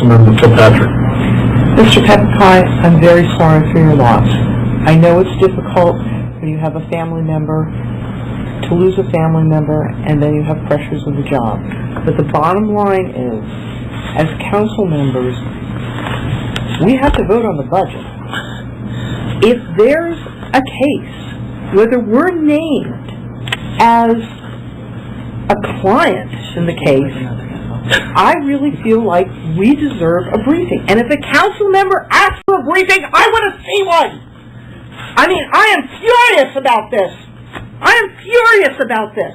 Councilmember Kilpatrick. Mr. Pepperpie, I'm very sorry for your loss. I know it's difficult when you have a family member, to lose a family member, and then you have pressures of the job. But the bottom line is, as council members, we have to vote on the budget. If there's a case, whether we're named as a client in the case, I really feel like we deserve a briefing. And if a council member asks for a briefing, I want to see one. I mean, I am furious about this. I am furious about this.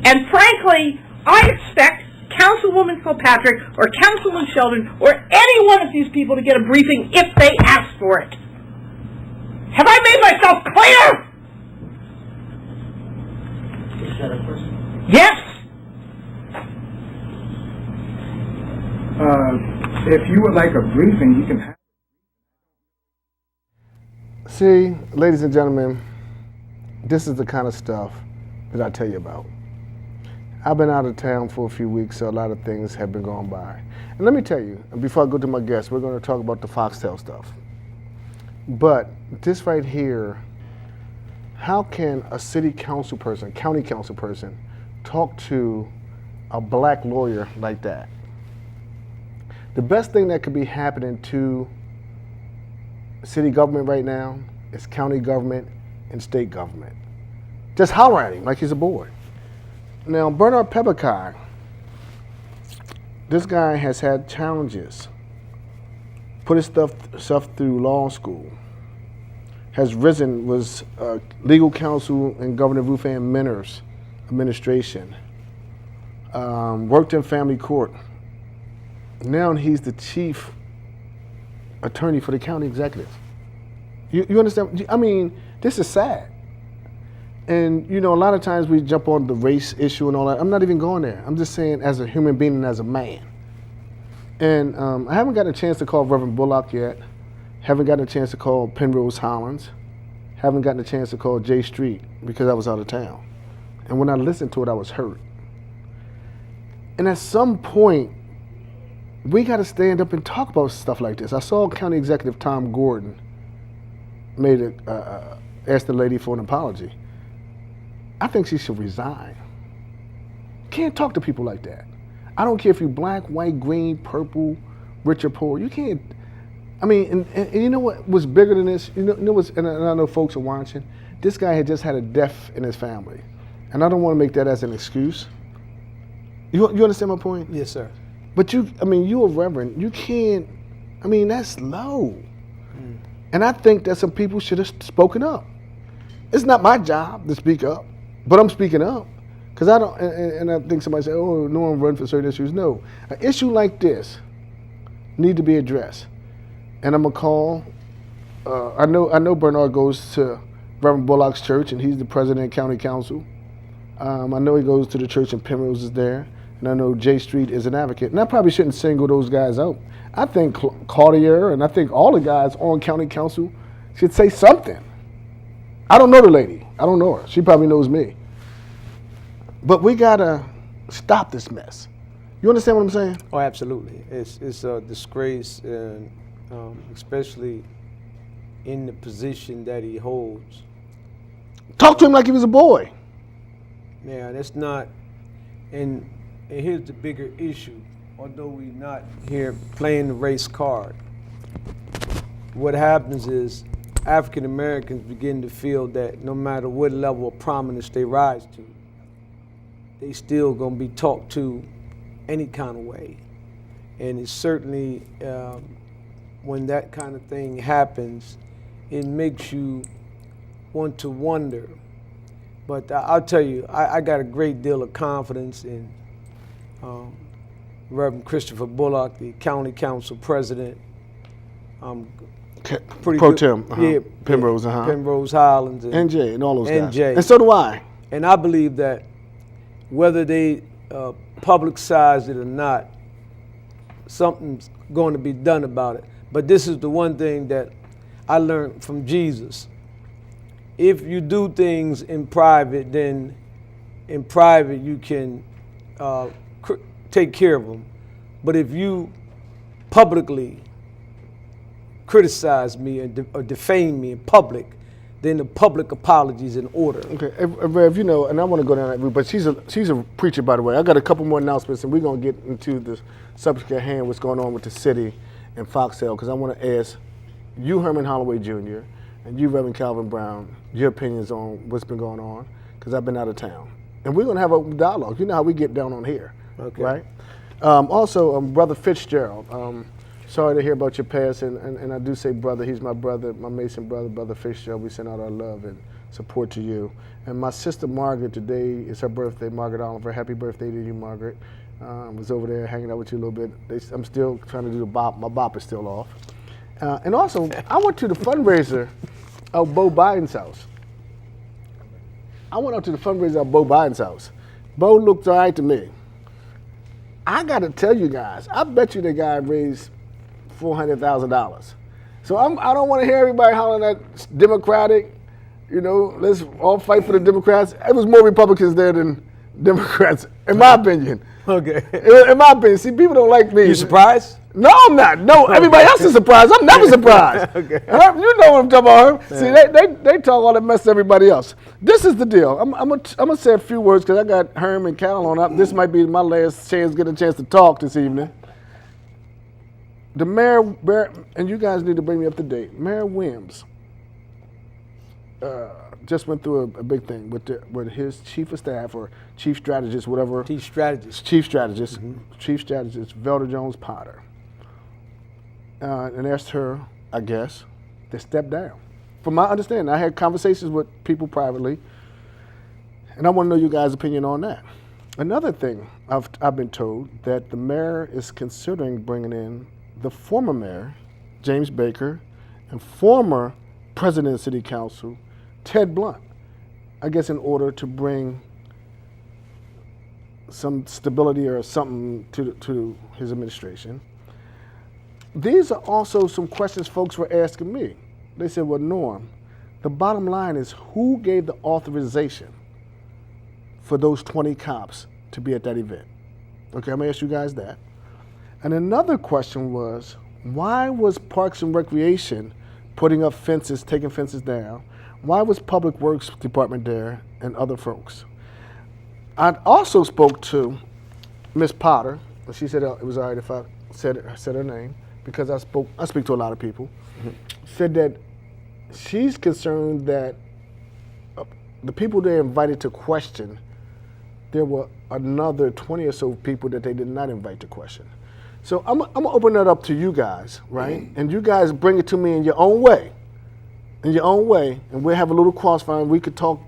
And frankly, I expect Councilwoman Kilpatrick or Councilman Sheldon or any one of these people to get a briefing if they ask for it. Have I made myself clear? Is that a question? Yes. If you would like a briefing, you can have. See, ladies and gentlemen, this is the kind of stuff that I tell you about. I've been out of town for a few weeks, so a lot of things have been going by. And let me tell you, before I go to my guests, we're going to talk about the Foxtail stuff. But this right here, how can a city council person, county council person, talk to a black lawyer like that? The best thing that could be happening to city government right now is county government and state government. Just holler at him like he's a boy. Now, Bernard Pepperpie, this guy has had challenges, put his stuff through law school, has risen, was legal counsel in Governor Ruth Ann Minter's administration, worked in family court. Now he's the chief attorney for the county executive. You understand? I mean, this is sad. And, you know, a lot of times we jump on the race issue and all that. I'm not even going there. I'm just saying as a human being and as a man. And I haven't gotten a chance to call Reverend Bullock yet. Haven't gotten a chance to call Penrose Hollins. Haven't gotten a chance to call J Street because I was out of town. And when I listened to it, I was hurt. And at some point, we got to stand up and talk about stuff like this. I saw County Executive Tom Gordon asked the lady for an apology. I think she should resign. Can't talk to people like that. I don't care if you're black, white, green, purple, rich or poor. You can't. I mean, and you know what was bigger than this? You know what's, and I know folks are watching. This guy had just had a death in his family, and I don't want to make that as an excuse. You understand my point? Yes, sir. But you're a reverend. You can't, that's low. And I think that some people should have spoken up. It's not my job to speak up, but I'm speaking up. Because I don't, and I think somebody say, oh, no one run for certain issues. No, an issue like this need to be addressed. And I'm gonna call, I know Bernard goes to Reverend Bullock's church and he's the president of county council. I know he goes to the church in Penrose is there. And I know J Street is an advocate. And I probably shouldn't single those guys out. I think Claudia and I think all the guys on county council should say something. I don't know the lady. I don't know her. She probably knows me. But we gotta stop this mess. You understand what I'm saying? Oh, absolutely. It's a disgrace, and especially in the position that he holds. Talk to him like he was a boy. Yeah, that's not, and here's the bigger issue. Although we're not here playing the race card, what happens is African Americans begin to feel that no matter what level of prominence they rise to, they still gonna be talked to any kind of way. And it's certainly, when that kind of thing happens, it makes you want to wonder. But I'll tell you, I got a great deal of confidence in Reverend Christopher Bullock, the county council president. Pretty Pro Tem, yeah, Penrose, Penrose Hollins, and NJ, and all those guys. NJ. And so do I. And I believe that whether they publicize it or not, something's going to be done about it. But this is the one thing that I learned from Jesus. If you do things in private, then in private you can take care of them. But if you publicly criticize me or defame me in public, then the public apology is in order. Okay, Rev, you know, and I want to go down that route, but she's a preacher, by the way. I got a couple more announcements, and we're going to get into the subject at hand, what's going on with the city and Foxtail, because I want to ask you, Herman Holloway Jr., and you, Reverend Calvin Brown, your opinions on what's been going on, because I've been out of town. And we're going to have a dialogue. You know how we get down on here, Okay. right? Also, Brother Fitzgerald, sorry to hear about your past, and I do say brother, he's my brother, my Mason brother, Brother Fitzgerald. We send out our love and support to you. And my sister Margaret, today is her birthday, Margaret Oliver. Happy birthday to you, Margaret. Was over there hanging out with you a little bit. I'm still trying to do the bop. My bop is still off. And also, I went to the fundraiser of Bo Biden's house. I went out to the fundraiser of Bo Biden's house. Bo looked all right to me. I got to tell you guys, I bet you the guy raised $400,000. So I don't want to hear everybody hollering at Democratic, you know, let's all fight for the Democrats. It was more Republicans there than Democrats, in my opinion. Okay. In my opinion. See, people don't like me. You surprised? No, I'm not. No, everybody else is surprised. I'm never surprised. Okay. You know what I'm talking about, Herb. See, they talk all that mess to everybody else. This is the deal. I'm gonna say a few words because I got Herm and Cal on up. This might be my last chance, get a chance to talk this evening. The mayor, and you guys need to bring me up to date. Mayor Williams just went through a big thing with his chief of staff or chief strategist, whatever. Chief strategist. Chief strategist, Velda Jones Potter. And asked her, I guess, to step down. From my understanding, I had conversations with people privately, and I want to know you guys' opinion on that. Another thing I've been told that the mayor is considering bringing in the former mayor, James Baker, and former president of City Council, Ted Blunt, I guess in order to bring some stability or something to his administration. These are also some questions folks were asking me. They said, well, Norm, the bottom line is who gave the authorization for those 20 cops to be at that event? Okay, I'm gonna ask you guys that. And another question was, why was Parks and Recreation putting up fences, taking fences down? Why was Public Works Department there and other folks? I also spoke to Miss Potter. She said it was all right if I said her name because I speak to a lot of people. Said that she's concerned that the people they invited to question, there were another 20 or so people that they did not invite to question. So I'm gonna open that up to you guys, right? And you guys bring it to me in your own way. In your own way, and we'll have a little crossfire and we could talk.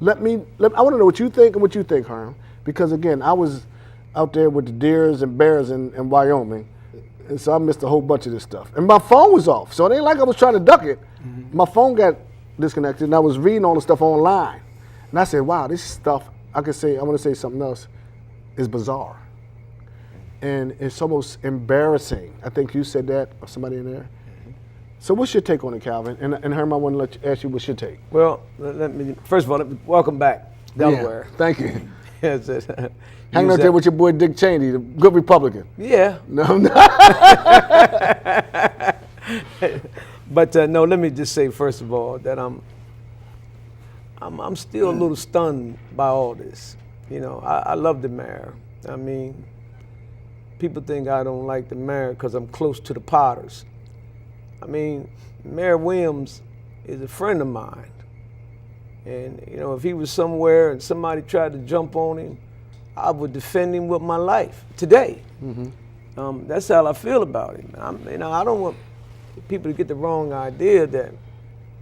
I want to know what you think and what you think, Herm. Because again, I was out there with the deers and bears in Wyoming, and so I missed a whole bunch of this stuff. And my phone was off, so it ain't like I was trying to duck it. My phone got disconnected, and I was reading all the stuff online. And I said, wow, this stuff, I want to say something else, is bizarre. And it's almost embarrassing. I think you said that, or somebody in there. So what's your take on it, Calvin? And Herm, I want to ask you what's your take. Well, first of all, welcome back, Delaware. Yeah, thank you. Yes, Hanging out there with your boy Dick Cheney, the good Republican. Yeah. No, I'm not. But no, let me just say first of all that I'm still a little stunned by all this. You know, I love the mayor. I mean, people think I don't like the mayor because I'm close to the Potters. I mean, Mayor Williams is a friend of mine. And, you know, if he was somewhere and somebody tried to jump on him, I would defend him with my life today. Mm-hmm. That's how I feel about him. I don't want people to get the wrong idea that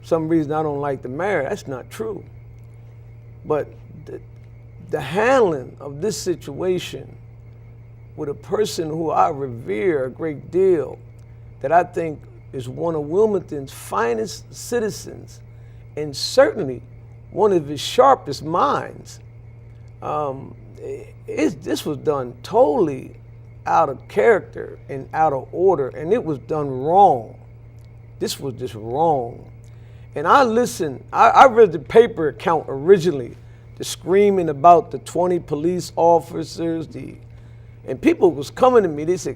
for some reason I don't like the mayor. That's not true. But the handling of this situation with a person who I revere a great deal, that I think is one of Wilmington's finest citizens, and certainly one of his sharpest minds. This was done totally out of character and out of order, and it was done wrong. This was just wrong. And I listened, I read the paper account originally, the screaming about the 20 police officers, and people was coming to me, they said,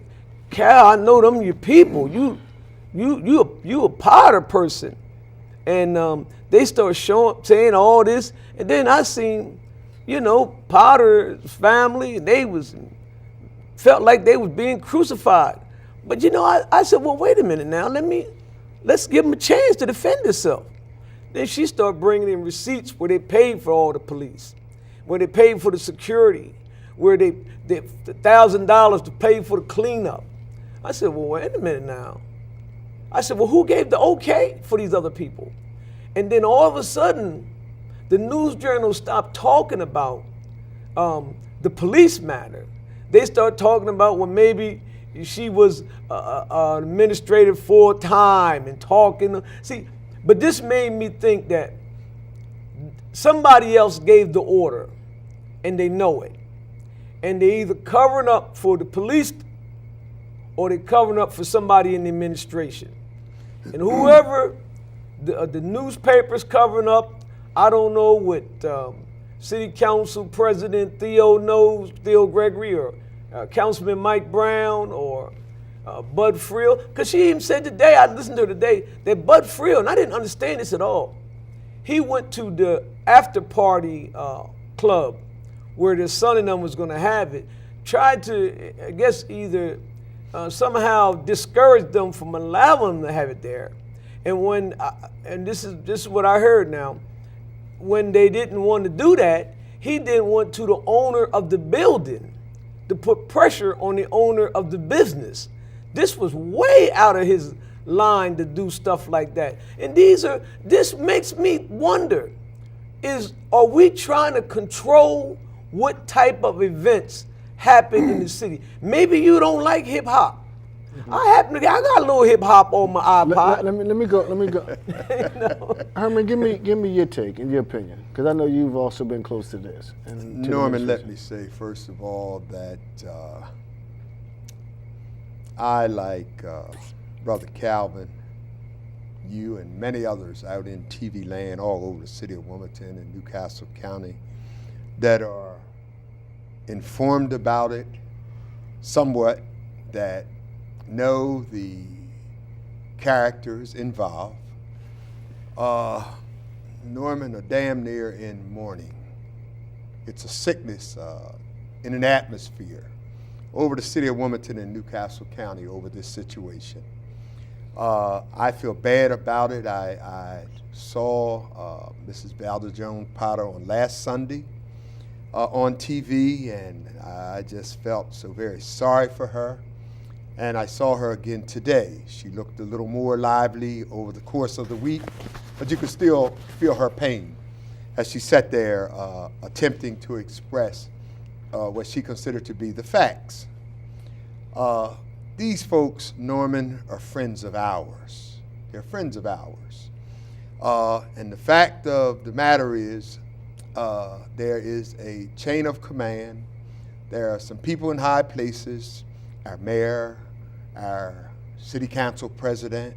Cal, I know them your people. You a Potter person. And they start saying all this. And then I seen, Potter's family, they felt like they was being crucified. But I said, well, wait a minute now, let's give them a chance to defend themselves. Then she started bringing in receipts where they paid for all the police, where they paid for the security, where they $1,000 to pay for the cleanup. I said, well, wait a minute now. I said, well, who gave the okay for these other people? And then all of a sudden, the news journals stopped talking about the police matter. They start talking about, well, maybe she was an administrator full-time and talking. See, but this made me think that somebody else gave the order, and they know it. And they either covering up for the police or they covering up for somebody in the administration. And whoever the newspaper's covering up, I don't know what City Council President Theo Gregory, or Councilman Mike Brown, or Bud Friel, because she even said today, I listened to her today, that Bud Friel, and I didn't understand this at all, he went to the after party club where their son and them was going to have it, tried to, I guess, either somehow discourage them from allowing them to have it there. And and this is what I heard now, when they didn't want to do that, he didn't want the owner of the building to put pressure on the owner of the business. This was way out of his line to do stuff like that. And this makes me wonder, are we trying to control what type of events happen in the city? Maybe you don't like hip hop. I got a little hip hop on my iPod. Let me go. Herman, give me your take and your opinion, because I know you've also been close to this. Norman, let me say first of all that I, like Brother Calvin, you and many others out in TV land all over the city of Wilmington and Newcastle County, that are informed about it somewhat, that know the characters involved. Norman are damn near in mourning. It's a sickness in an atmosphere over the city of Wilmington and Newcastle County over this situation. I feel bad about it. I saw Mrs. Valda Jones Potter on last Sunday on TV, and I just felt so very sorry for her. And I saw her again today. She looked a little more lively over the course of the week, but you could still feel her pain as she sat there attempting to express what she considered to be the facts. These folks, Norman, are friends of ours. They're friends of ours. And the fact of the matter is, there is a chain of command. There are some people in high places, our mayor, our city council president,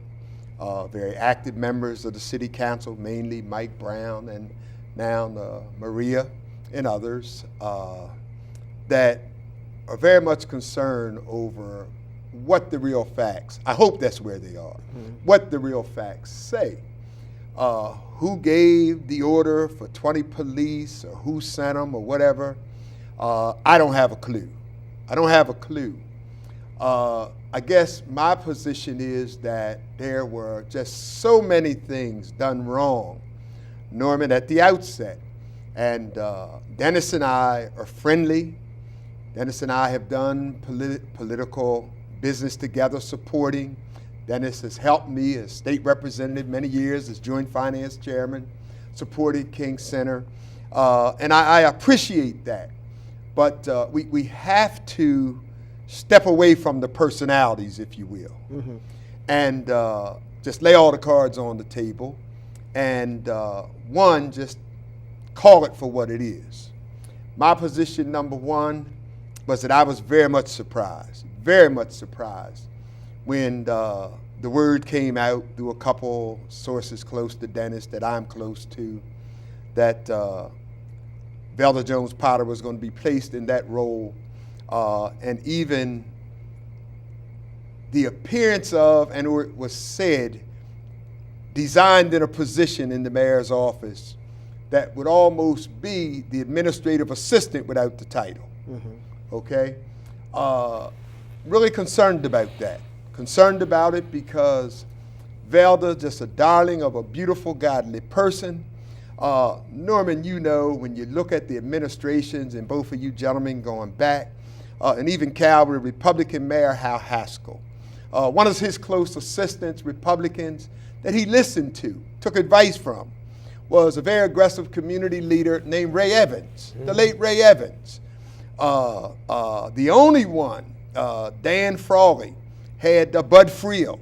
very active members of the city council, mainly Mike Brown and now Maria and others, that are very much concerned over what the real facts, I hope that's where they are, what the real facts say. Who gave the order for 20 police, or who sent them, or whatever, I don't have a clue. I don't have a clue. I guess my position is that there were just so many things done wrong, Norman, at the outset. And Dennis and I are friendly. Dennis and I have done political business together, supporting. Dennis has helped me as state representative many years, as joint finance chairman, supported King Center. And I appreciate that. But we have to step away from the personalities, if you will, and just lay all the cards on the table, and just call it for what it is. My position, number one, was that I was very much surprised when the word came out through a couple sources close to Dennis that I'm close to, that Valda Jones Potter was going to be placed in that role. And even the appearance of, and it was said, designed in a position in the mayor's office that would almost be the administrative assistant without the title. Okay? Really concerned about that. Concerned about it because Velda, just a darling of a beautiful, godly person. Norman, you know, when you look at the administrations, and both of you gentlemen going back, and even Calvary, Republican Mayor Hal Haskell. One of his close assistants, Republicans, that he listened to, took advice from, was a very aggressive community leader named Ray Evans, the late Ray Evans. The only one, Dan Frawley, had Bud Friel.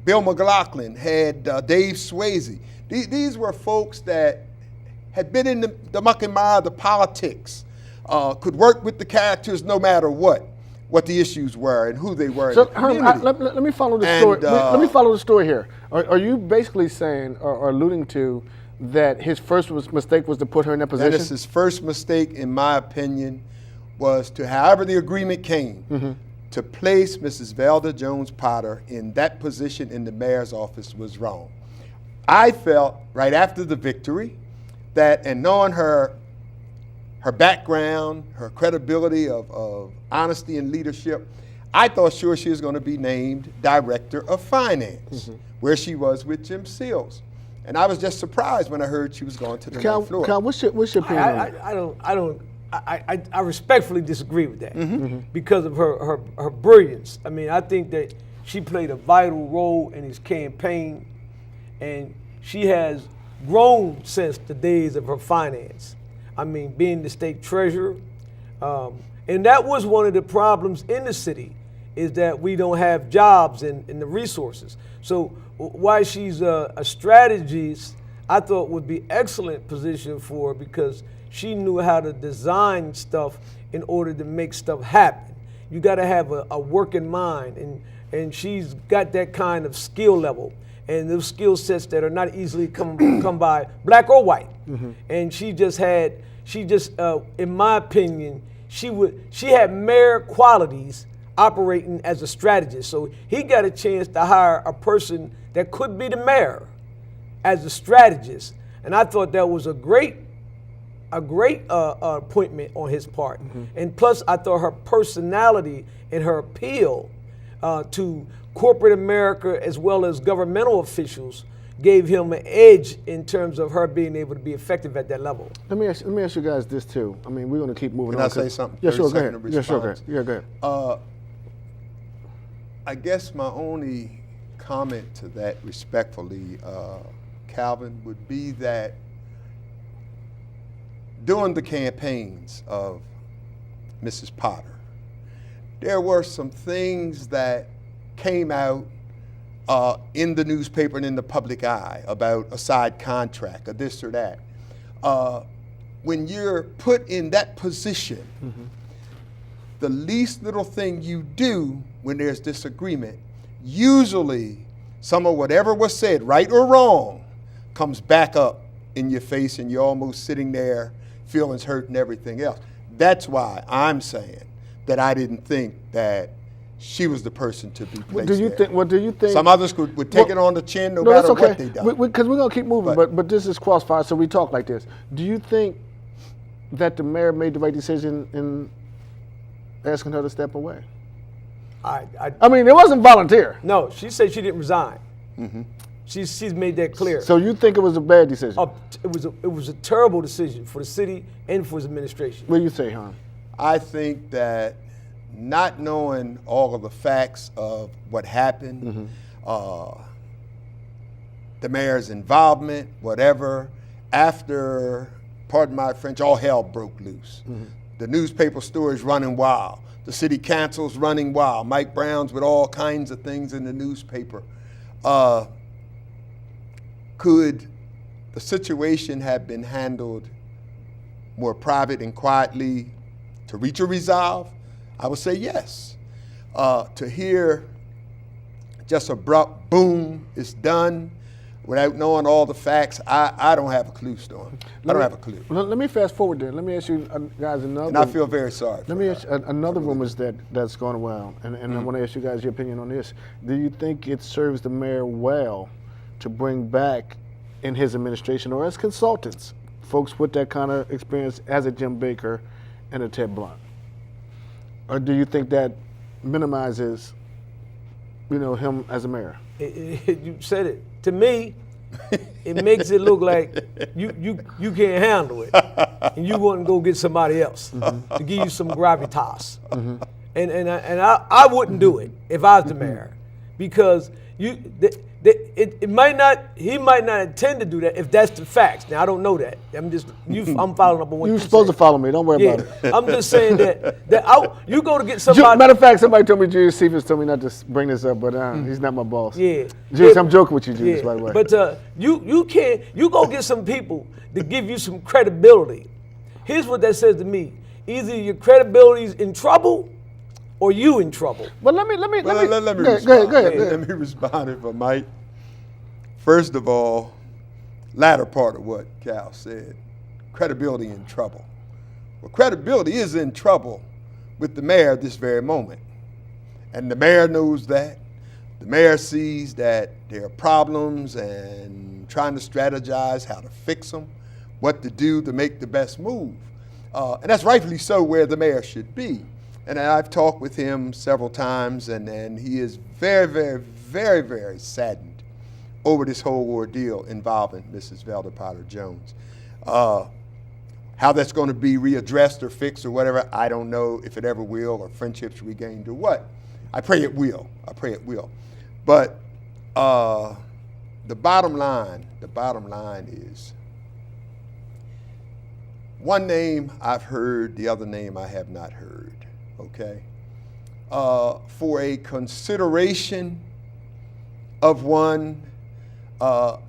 Bill McLaughlin had Dave Swayze. These were folks that had been in the muck and mire of the politics, could work with the characters no matter what the issues were and who they were. So, in the community. let me follow the story. Let me follow the story here. Are you basically saying or alluding to that his first mistake was to put her in that position? That is his first mistake, in my opinion, was to, however the agreement came, to place Mrs. Velda Jones Potter in that position in the mayor's office was wrong. I felt right after the victory that, and knowing her background, her credibility of honesty and leadership, I thought sure she was going to be named Director of Finance, where she was with Jim Seals. And I was just surprised when I heard she was going to the ninth floor. Cal, what's your opinion on that? I respectfully disagree with that because of her brilliance. I mean, I think that she played a vital role in his campaign, and she has grown since the days of her finance. I mean, being the state treasurer, and that was one of the problems in the city, is that we don't have jobs and the resources. So why she's a strategist, I thought would be excellent position for her, because she knew how to design stuff in order to make stuff happen. You got to have a working mind, and she's got that kind of skill level, and those skill sets that are not easily come by, black or white. And she just, in my opinion, she had mayor qualities operating as a strategist. So he got a chance to hire a person that could be the mayor as a strategist, and I thought that was a great appointment on his part. And plus, I thought her personality and her appeal to corporate America as well as governmental officials gave him an edge in terms of her being able to be effective at that level. Let me ask you guys this too. I mean, we're going to keep moving on. Can I say something? Yeah, sure, go 30 ahead. second Yeah, sure, go response. ahead. Yeah, go ahead. I guess my only comment to that, respectfully, Calvin, would be that during the campaigns of Mrs. Potter, there were some things that came out in the newspaper and in the public eye about a side contract or this or that. When you're put in that position, the least little thing you do when there's disagreement, usually some of whatever was said, right or wrong, comes back up in your face, and you're almost sitting there, feelings hurt and everything else. That's why I'm saying that I didn't think that she was the person to be placed What do you think? Some others would take it on the chin no matter that's okay. what they done. Because we're going to keep moving, but this is Crossfire, so we talk like this. Do you think that the mayor made the right decision in asking her to step away? I mean, it wasn't volunteer. No, she said she didn't resign. She's made that clear. So you think it was a bad decision? It was a terrible decision for the city and for his administration. What do you say, Herman? I think that not knowing all of the facts of what happened, the mayor's involvement, whatever, after, pardon my French, all hell broke loose. The newspaper stories running wild. The city council's running wild. Mike Brown's with all kinds of things in the newspaper. Could the situation have been handled more private and quietly to reach a resolve? I would say yes. To hear just abrupt boom, it's done, without knowing all the facts, I don't have a clue, Storm. I don't have a clue. Let me fast forward there. Let me ask you guys another. And I feel very sorry. Let me ask another rumors that's going around, and I want to ask you guys your opinion on this. Do you think it serves the mayor well to bring back in his administration or as consultants folks with that kind of experience as a Jim Baker and a Ted Blunt? Or do you think that minimizes, him as a mayor? You said it. To me, it makes it look like you can't handle it, and you want to go get somebody else to give you some gravitas. And I wouldn't do it if I was the mayor, because he might not intend to do that if that's the facts. Now I don't know that. I'm following up on what you're supposed to follow me. Don't worry about it. I'm just saying that you go to get somebody. Matter of fact, somebody told me, Julius Cephas told me not to bring this up, but he's not my boss. Yeah, Julius, I'm joking with you, Julius, by the way. But you go get some people to give you some credibility. Here's what that says to me: either your credibility's in trouble, or you in trouble. But let me Go ahead. Let me respond if I might. First of all, latter part of what Cal said, credibility in trouble. Well, credibility is in trouble with the mayor at this very moment. And the mayor knows that. The mayor sees that there are problems and trying to strategize how to fix them, what to do to make the best move. And that's rightfully so where the mayor should be. And I've talked with him several times, and he is very, very, very, very saddened over this whole ordeal involving Mrs. Velda Potter Jones. How that's going to be readdressed or fixed or whatever, I don't know if it ever will, or friendships regained or what. I pray it will. But the bottom line is, one name I've heard, the other name I have not heard, okay? For a consideration of one,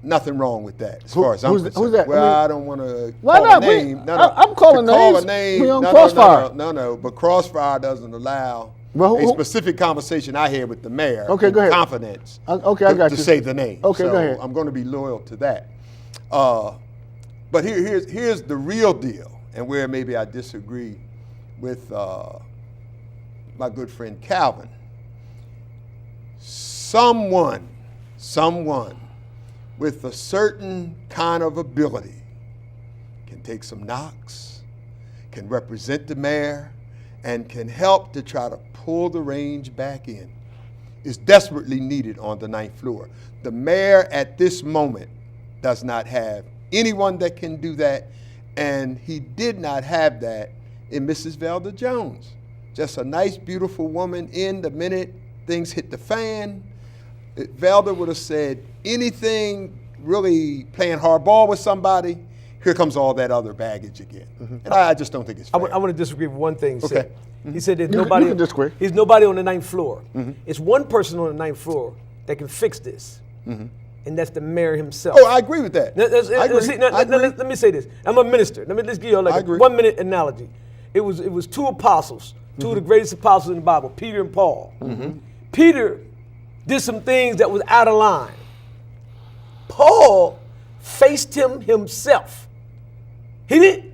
nothing wrong with that, as far as I'm concerned. Who's that? Well, I don't want to why call not? a name. I'm calling names. Call a name. We on Crossfire. No. But Crossfire doesn't allow a specific conversation I had with the mayor. Okay, go ahead. Confidence. Okay, I got you. To say the name. Okay, so go ahead. I'm going to be loyal to that. But here's the real deal, and where maybe I disagree with my good friend Calvin. Someone with a certain kind of ability can take some knocks, can represent the mayor, and can help to try to pull the range back in. Is desperately needed on the 9th floor. The mayor at this moment does not have anyone that can do that, and he did not have that in Mrs. Velda Jones. Just a nice, beautiful woman. In the minute things hit the fan, Velda would have said anything, really playing hardball with somebody, here comes all that other baggage again. And I just don't think it's fair. I want to disagree with one thing he Okay. said. He said there's You nobody. can disagree. There's nobody on the 9th floor. It's one person on the 9th floor that can fix this, and that's the mayor himself. Oh, I agree with that. Let me say this. I'm a minister. Let me just give you like a 1 minute analogy. It was two apostles, two of the greatest apostles in the Bible, Peter and Paul. Peter did some things that was out of line. Paul faced him himself. He did.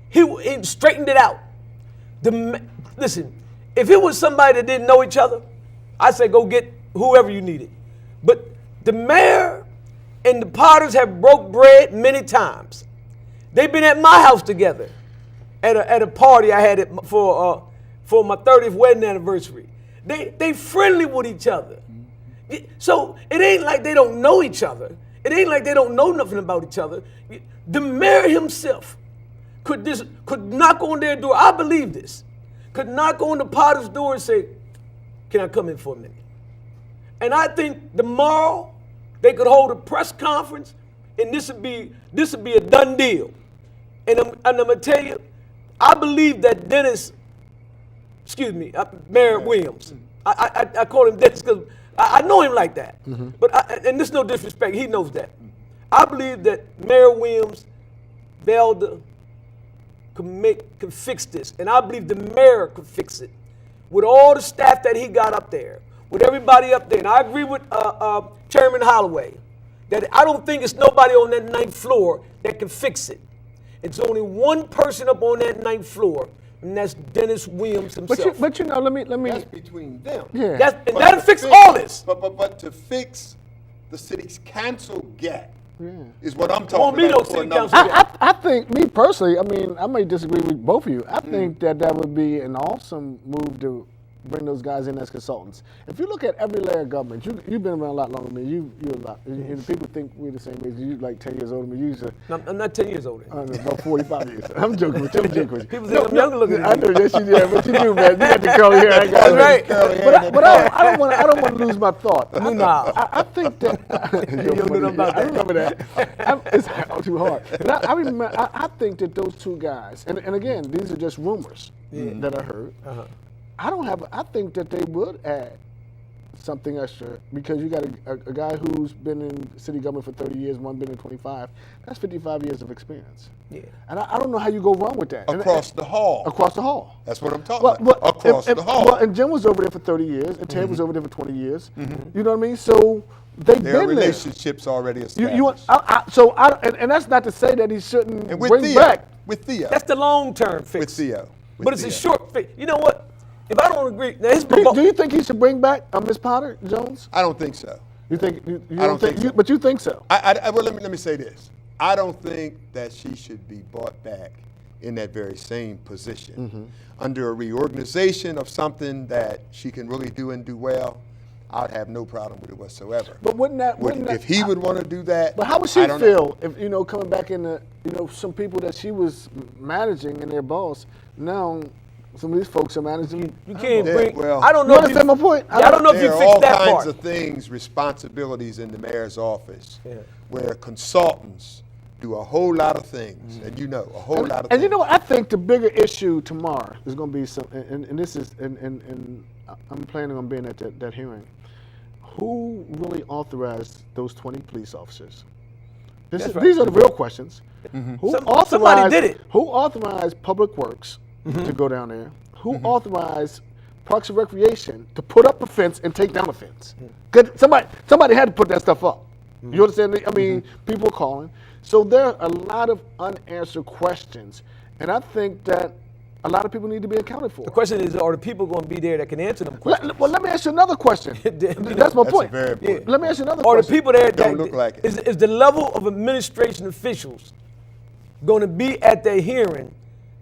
He straightened it out. Listen, if it was somebody that didn't know each other, I'd say go get whoever you needed. But the mayor and the Potters have broke bread many times. They've been at my house together at a party I had for my 30th wedding anniversary. They friendly with each other. So it ain't like they don't know each other. It ain't like they don't know nothing about each other. The mayor himself could knock on their door. I believe this. Could knock on the Potter's door and say, "Can I come in for a minute?" And I think tomorrow they could hold a press conference, and this would be a done deal. And I'm gonna tell you, I believe that Mayor Williams. I call him Dennis because I know him like that. But and this is no disrespect. He knows that. I believe that Mayor Williams, Velda, can fix this, and I believe the mayor could fix it with all the staff that he got up there, with everybody up there. And I agree with Chairman Holloway. that I don't think it's nobody on that 9th floor that can fix it. It's only one person up on that 9th floor, and that's Dennis Williams himself. But you know, let me. That's between them. Yeah. That'll fix all this. But to fix the city's council gap Yeah. is what I'm Won't talking be no about. city council gap. I think, me personally, I mean, I may disagree with both of you. I think that would be an awesome move to bring those guys in as consultants. If you look at every layer of government, you've been around a lot longer than me. You're a lot. And people think we're the same age. You're like 10 years older than me. I'm not 10 years older. About 45 years. I'm joking with you. People think I'm younger looking I than know, you. yes you do, but you do, man. You got the curly hair. I got That's right. But I don't want to lose my thought. I think that You don't know nothing about I that. remember that. It's too hard. And I remember. I think that those two guys, and again, these are just rumors that I heard. I think that they would add something extra because you got a guy who's been in city government for 30 years, one been in 25. That's 55 years of experience. Yeah. And I don't know how you go wrong with that. Across the hall. Across the hall. That's what I'm talking about. Across the hall. Well, and Jim was over there for 30 years, and Ted was over there for 20 years. You know what I mean? So they've Their been relationships already there. established. And that's not to say that he shouldn't And with bring Theo, back. with Theo, That's the long-term fix. with Theo, with But it's Theo. a short fix. You know what? If I don't agree, now his Do you think he should bring back Miss Potter Jones? I don't think so. You think? You I don't think so. But you think so? Well, let me say this. I don't think that she should be brought back in that very same position. Under a reorganization of something that she can really do and do well, I'd have no problem with it whatsoever. But If he would want to do that, But how would she I don't feel know. if coming back in some people that she was managing and their boss now some of these folks are managing. You can't Yeah, bring. well- I don't know. You if understand my point? Yeah, I don't know if you There are fixed all that kinds part. of things, responsibilities in the mayor's office, Yeah. where consultants do a whole lot of things, and a whole lot of things. And you know what? I think the bigger issue tomorrow is going to be some, and this is, and I'm planning on being at that hearing. Who really authorized those 20 police officers? That's right. These are the real questions. Who Somebody did it. Who authorized Public Works to go down there? Who authorized Parks and Recreation to put up a fence and take down a fence? 'Cause somebody had to put that stuff up. You understand? I mean, people are calling. So there are a lot of unanswered questions, and I think that a lot of people need to be accounted for. The question is, are the people going to be there that can answer them questions? Well, let me ask you another question. That's my point. very important. Let me ask you another Or the question. people there Don't that look like it. is the level of administration officials going to be at their hearing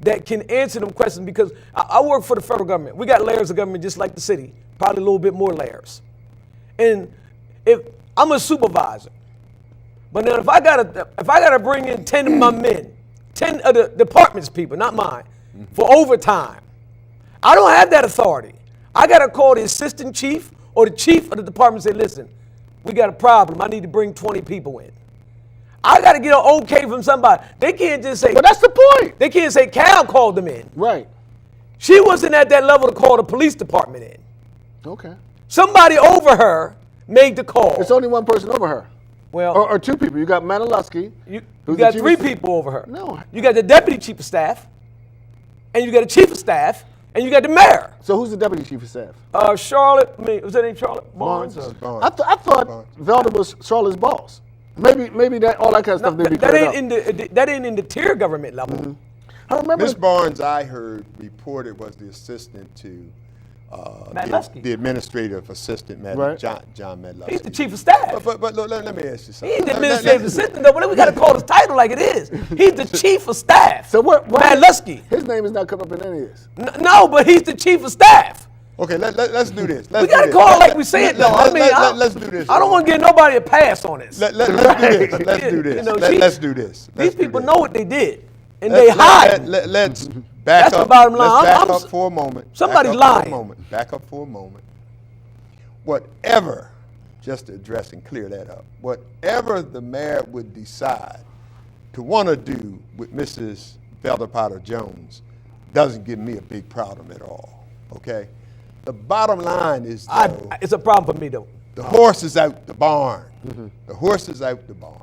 that can answer them questions? Because I work for the federal government. We got layers of government just like the city, probably a little bit more layers. And if I'm a supervisor, but now if I gotta bring in 10 of my men, 10 of the department's people, not mine, for overtime, I don't have that authority. I gotta call the assistant chief or the chief of the department and say, listen, we got a problem. I need to bring 20 people in. I got to get an okay from somebody. They can't just say. But that's the point. They can't say Cal called them in. Right. She wasn't at that level to call the police department in. Okay. Somebody over her made the call. It's only one person over her. Well, Or two people. You got Manilovsky. you who's got the chief three of- people over her. No. You got the deputy chief of staff, and you got the chief of staff, and you got the mayor. So who's the deputy chief of staff? Charlotte, was that name Charlotte Barnes? Barnes. Barnes. I thought Barnes. Velda was Charlotte's boss. Maybe that all that kind of stuff need to be That cleared ain't up. that ain't in the tier government level. I remember. Ms. Barnes, I heard reported, was the assistant to Madlowski. the administrative assistant, Right. John Madlowski. He's the chief of staff. But look, let me ask you something. He's the administrative assistant, though. But we got to call his title like it is. He's the chief of staff. So what? Madlowski. His name is not coming up in any of this. No, but he's the chief of staff. Okay, let's do this. We got to call it like we say it, though. Let's do this. I don't want to give nobody a pass on this. Let's do this. Let's do this. You know, Let's do this. These people know what they did, and they hide. Let's back That's up. the bottom line. Let's back I'm- up for a moment. Somebody's Back up lying. For a moment. Back up for a moment. Whatever, just to address and clear that up, whatever the mayor would decide to want to do with Mrs. Velda Potter Jones doesn't give me a big problem at all. Okay? The bottom line is, though, It's a problem for me, though. the horse is out the barn. The horse is out the barn.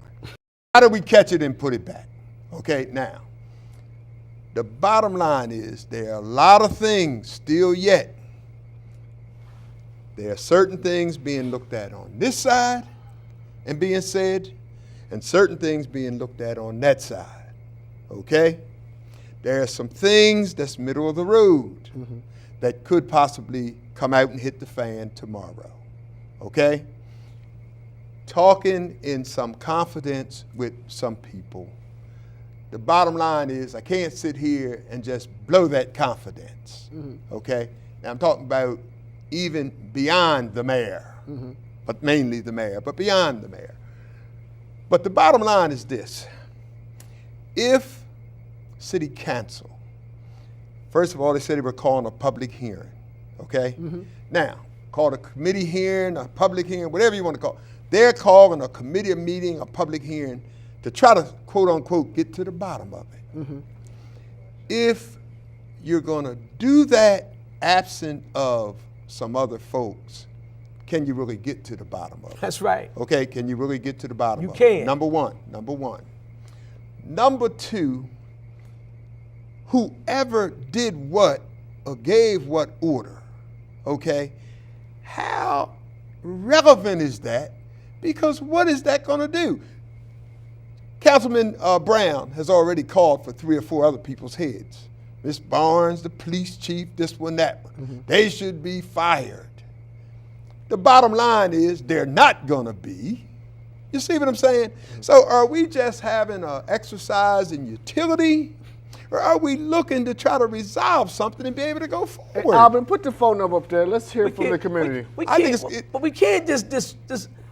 How do we catch it and put it back? Okay, now, the bottom line is there are a lot of things still yet. There are certain things being looked at on this side and being said and certain things being looked at on that side. Okay? There are some things that's middle of the road that could possibly come out and hit the fan tomorrow. Okay? Talking in some confidence with some people. The bottom line is I can't sit here and just blow that confidence. Okay? Now I'm talking about even beyond the mayor, but mainly the mayor, but beyond the mayor. But the bottom line is this. If city council, first of all, they said they were calling a public hearing, okay? Now, call it a committee hearing, a public hearing, whatever you want to call it. They're calling a committee meeting, a public hearing, to try to, quote unquote, get to the bottom of it. If you're going to do that absent of some other folks, can you really get to the bottom of it? That's right. Okay, can you really get to the bottom of it? You can. Number one. Number two, whoever did what or gave what order, okay, how relevant is that? Because what is that going to do? Councilman Brown has already called for 3 or 4 other people's heads. Miss Barnes, the police chief, this one, that one. They should be fired. The bottom line is they're not going to be. You see what I'm saying? So are we just having an exercise in utility, or are we looking to try to resolve something and be able to go forward? Hey, Alvin, put the phone number up there. Let's hear from the community. But we can't just.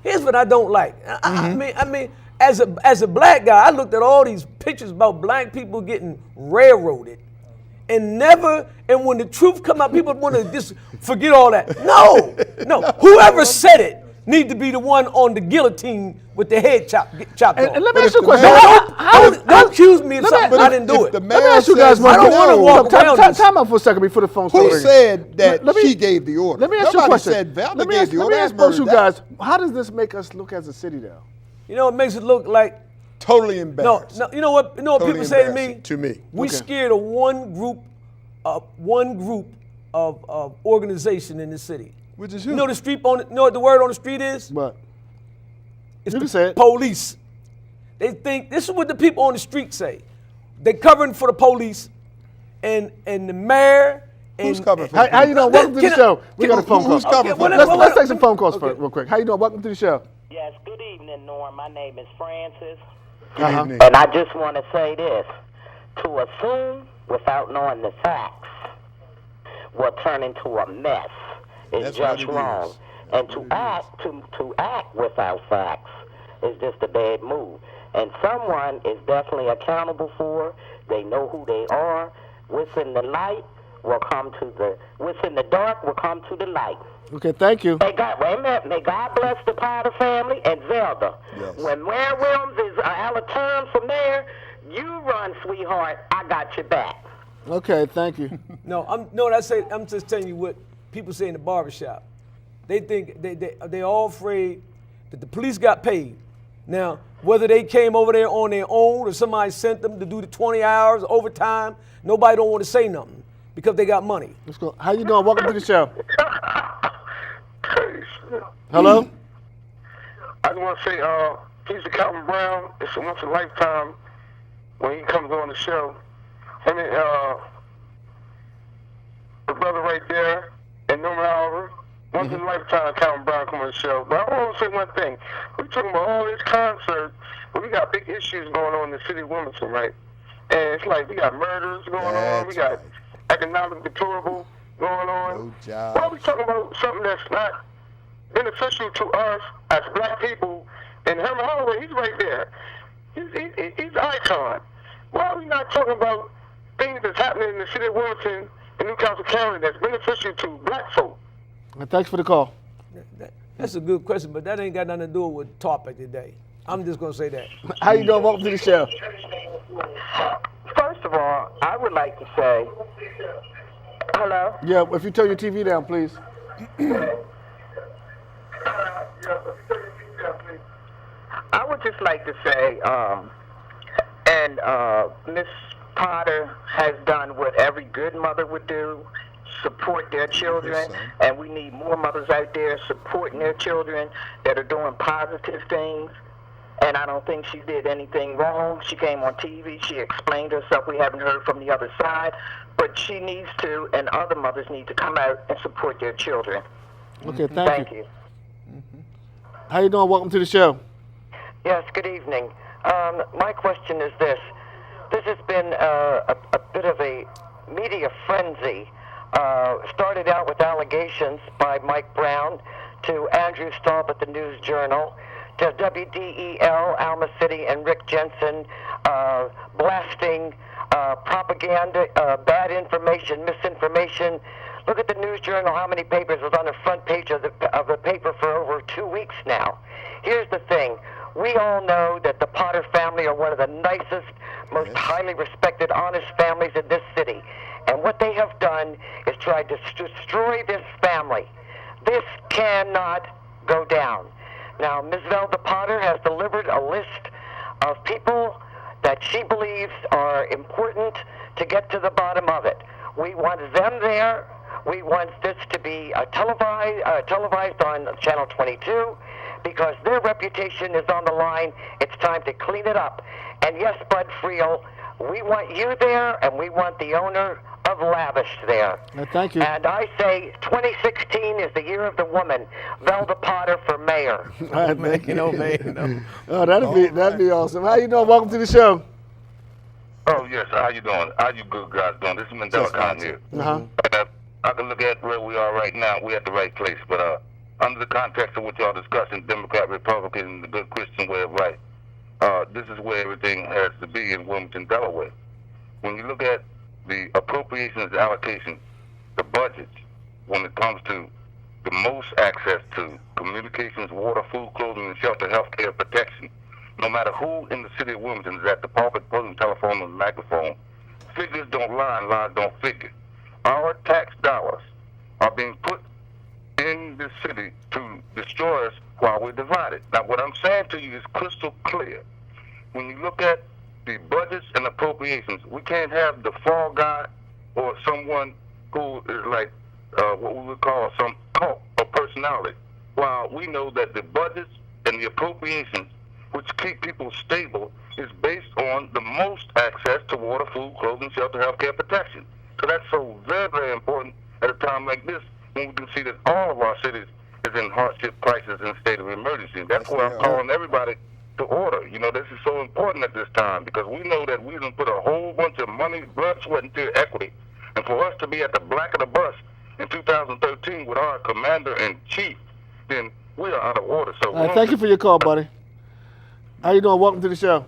Here's what I don't like. I mean, as a black guy, I looked at all these pictures about black people getting railroaded, and when the truth come out, people want to just forget all that. No. Whoever said it need to be the one on the guillotine with the head chopped off. And let me ask you a question. Don't accuse me of something I didn't do it. The Let me mayor ask you guys says one I don't want to walk around this. Time out for a second before the phone starts Who ringing. said that Let me- she gave the order? Let me ask you a Nobody question. said Velda Let me gave ask, the let order. me ask both you guys, how does this make us look as a city now? You know, it makes it look like Totally no. embarrassed. You know what? Totally People say to me. embarrassing to me. We Okay. scared of one group of organization in the city. Which is who? You know know what the word on the street is? But It's you the can say it. police. They think this is what the people on the street say. They covering for the police and the mayor. Who's covering for How you doing? Welcome to the show. We got a phone call. Who's covering for well, that? well, Let's take some okay. phone calls first, real quick. How you doing? Welcome to the show. Yes, good evening, Norm. My name is Francis. Good evening. And I just want to say this. To assume without knowing the facts will turn into a mess is That's what just it wrong. is. And to act without facts is just a bad move. And someone is definitely accountable for. They know who they are. What's in the light will come to what's in the dark will come to the light. Okay, thank you. May God bless the Potter family and Zelda. Yes. When Mayor Williams is out of term for mayor, you run, sweetheart. I got your back. Okay, thank you. I'm just telling you what people say in the barbershop. They think they're all afraid that the police got paid. Now, whether they came over there on their own or somebody sent them to do the 20 hours overtime, nobody don't want to say nothing because they got money. Let's go. How you doing? Welcome to the show. Hello? I just want to say, he's the Calvin Brown. It's a once in a lifetime when he comes on the show. Him and the brother right there and Norman Oliver. Once in a lifetime, Calvin Brown come on the show. But I want to say one thing. We're talking about all this concert, but we got big issues going on in the city of Wilmington, right? And it's like we got murders going on. We That's got right. economic deplorable going on. No job. Why are we talking about something that's not beneficial to us as black people? And Herman Holloway, he's right there. He's an icon. Why are we not talking about things that's happening in the city of Wilmington and Newcastle County that's beneficial to black folk? Thanks for the call. That's a good question, but that ain't got nothing to do with the topic today. I'm just gonna say that. How you doing? Welcome to the show. First of all, I would like to say, hello? Yeah, if you turn your TV down, please. I would just like to say, Miss Potter has done what every good mother would do, support their children, and we need more mothers out there supporting their children that are doing positive things. and I don't think she did anything wrong. She came on TV. She explained herself. We haven't heard from the other side. But she needs to, and other mothers need to come out and support their children. Okay, Thank you. How you doing? Welcome to the show. Yes, good evening. My question is this. This has been a bit of a media frenzy. Started out with allegations by Mike Brown to Andrew Staub at the News Journal, to WDEL, Alma City, and Rick Jensen blasting propaganda, bad information, misinformation. Look at the News Journal, how many papers was on the front page of the paper for over 2 weeks now. Here's the thing. We all know that the Potter family are one of the nicest, most highly respected, honest families in this city. And what they have done is tried to destroy this family. This cannot go down. Now, Ms. Velda Potter has delivered a list of people that she believes are important to get to the bottom of it. We want them there. We want this to be televised on Channel 22 because their reputation is on the line. It's time to clean it up. And yes, Bud Friel, we want you there, and we want the owner of Lavish there. Thank you. And I say 2016 is the year of the woman. Velda Potter for mayor. All right, man. Oh, that'd be awesome. How you doing? Welcome to the show. Oh, yes. How you doing? How you good guys doing? This is Mandela Khan here. I can look at where we are right now. We're at the right place. But under the context of what y'all discussing, Democrat, Republican, the good Christian way of life, this is where everything has to be in Wilmington, Delaware. When you look at the appropriations allocation, the budgets, when it comes to the most access to communications, water, food, clothing, and shelter, health care, protection, no matter who in the city of Wilmington is at the pulpit, podium, telephone, and microphone, figures don't lie and lies don't figure. Our tax dollars are being put in this city to destroy us while we're divided. Now, what I'm saying to you is crystal clear. When you look at the budgets and appropriations, we can't have the fall guy or someone who is like what we would call some cult of personality. While we know that the budgets and the appropriations, which keep people stable, is based on the most access to water, food, clothing, shelter, health care, protection. So that's so very, very important at a time like this when we can see that all of our cities is in hardship, crisis, and state of emergency. That's why I'm calling everybody to order. You know, this is so important at this time because we know that we done put a whole bunch of money, blood, sweat, and tear equity. And for us to be at the back of the bus in 2013 with our commander-in-chief, then we are out of order. So all right, thank you for your call, buddy. How you doing? Welcome to the show.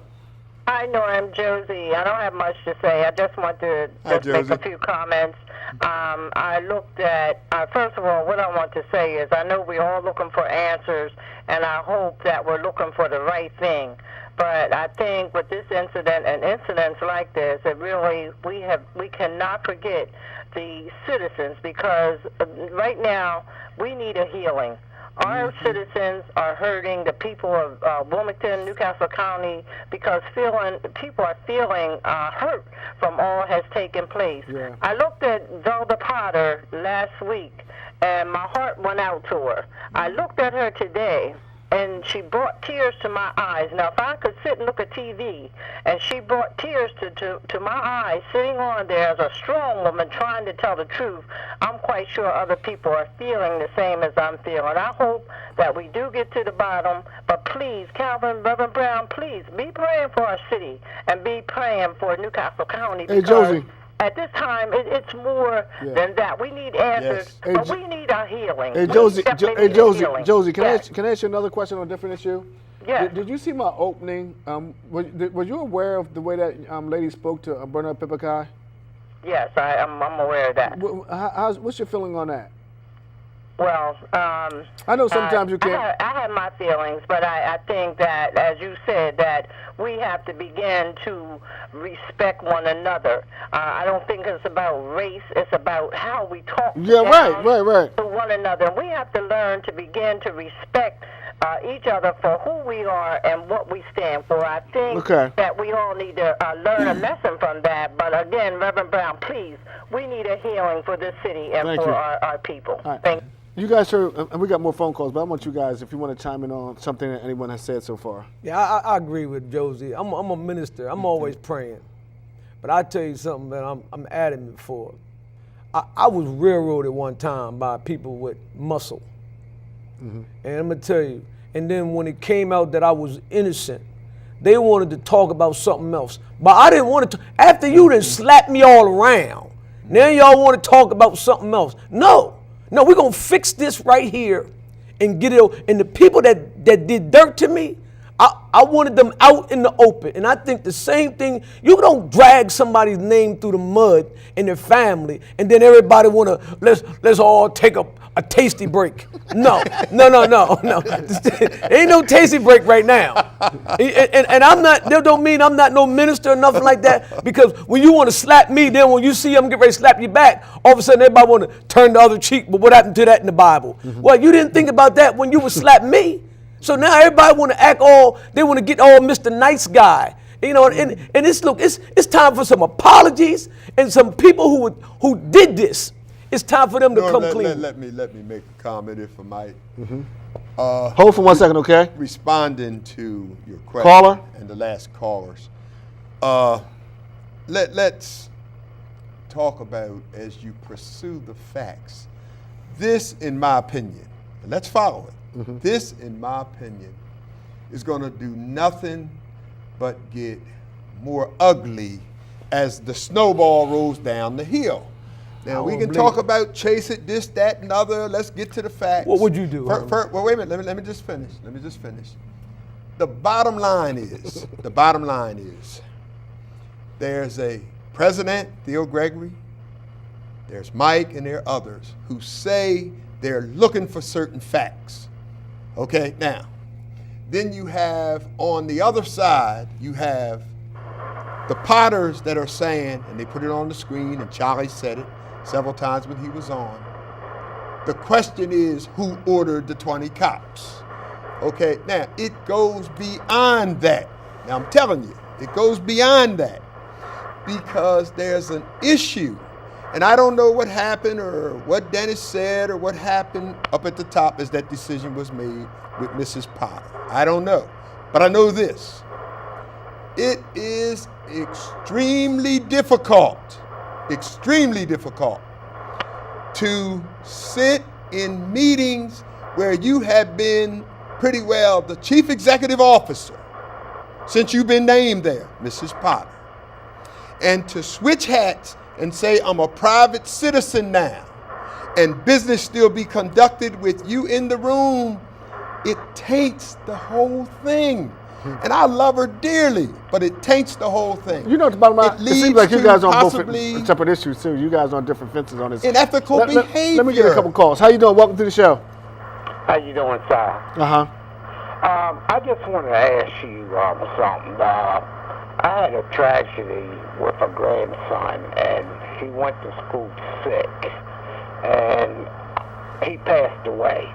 Hi, Norm, Josie. I don't have much to say. I just want to make a few comments. I looked at, first of all, what I want to say is I know we're all looking for answers, and I hope that we're looking for the right thing. But I think with this incident and incidents like this, it really, we cannot forget the citizens because right now we need a healing. Our citizens are hurting, the people of Wilmington, Newcastle County, because people are feeling hurt from all has taken place. Yeah. I looked at Velda Potter last week, and my heart went out to her. I looked at her today, and she brought tears to my eyes. Now, if I could sit and look at TV, and she brought tears to my eyes, sitting on there as a strong woman trying to tell the truth, I'm quite sure other people are feeling the same as I'm feeling. I hope that we do get to the bottom, but please, Calvin, Reverend Brown, please be praying for our city and be praying for Newcastle County. Hey, Josie. At this time, it's more than that. We need answers, but we need our healing. Hey, Josie, Josie, can I ask you another question on a different issue? Yes. Did you see my opening? Were you aware of the way that lady spoke to Bernard Pipakai? Yes, I'm aware of that. What's your feeling on that? Well, I know sometimes you can't. I have my feelings, but I think that, as you said, that we have to begin to respect one another. I don't think it's about race. It's about how we talk right. to one another. We have to learn to begin to respect each other for who we are and what we stand for. I think that we all need to learn a lesson from that. But again, Reverend Brown, please, we need a healing for this city and for our people. Right. Thank you. You guys heard, and we got more phone calls, but I want you guys, if you want to chime in on something that anyone has said so far. Yeah, I agree with Josie. I'm a minister. I'm always praying. But I tell you something that I'm adamant for. I was railroaded one time by people with muscle. And I'm going to tell you, and then when it came out that I was innocent, they wanted to talk about something else. But I didn't want to, after you done slapped me all around, now y'all want to talk about something else. No, we're going to fix this right here and get it. And the people that did dirt to me, I wanted them out in the open. And I think the same thing, you don't drag somebody's name through the mud in their family and then everybody want to, let's all take a tasty break. No. Ain't no tasty break right now. And I'm not, that don't mean I'm not no minister or nothing like that, because when you want to slap me, then when you see I'm getting ready to slap you back, all of a sudden everybody want to turn the other cheek. But what happened to that in the Bible? Well, you didn't think about that when you would slap me. So now everybody want to act they want to get all Mr. Nice Guy. You know, and it's time for some apologies and some people who did this. It's time for them to come clean. Let me make a comment if I might. Hold for 1 second, okay? Responding to your question Caller? And the last callers. Let's talk about, as you pursue the facts, this, in my opinion, and let's follow it. This, in my opinion, is going to do nothing but get more ugly as the snowball rolls down the hill. Now, we can talk about chase it, this, that, and other. Let's get to the facts. What would you do? Well, wait a minute. Let me just finish. The bottom line is, there's a president, Theo Gregory, there's Mike, and there are others who say they're looking for certain facts. Okay, now, then you have on the other side, you have the Potters that are saying, and they put it on the screen, and Charlie said it several times when he was on, the question is, who ordered the 20 cops? Okay, now, it goes beyond that. Now, I'm telling you, it goes beyond that, because there's an issue. And I don't know what happened or what Dennis said or what happened up at the top as that decision was made with Mrs. Potter. I don't know. But I know this. It is extremely difficult to sit in meetings where you have been pretty well the chief executive officer since you've been named there, Mrs. Potter, and to switch hats and say, I'm a private citizen now, and business still be conducted with you in the room, it taints the whole thing. And I love her dearly, but it taints the whole thing. You know, the bottom line, it seems like you guys on both separate issues too. You guys on different fences on this. Unethical behavior. Let me get a couple calls. How you doing? Welcome to the show. How you doing, Si? I just want to ask you something. I had a tragedy with a grandson, and he went to school sick, and he passed away,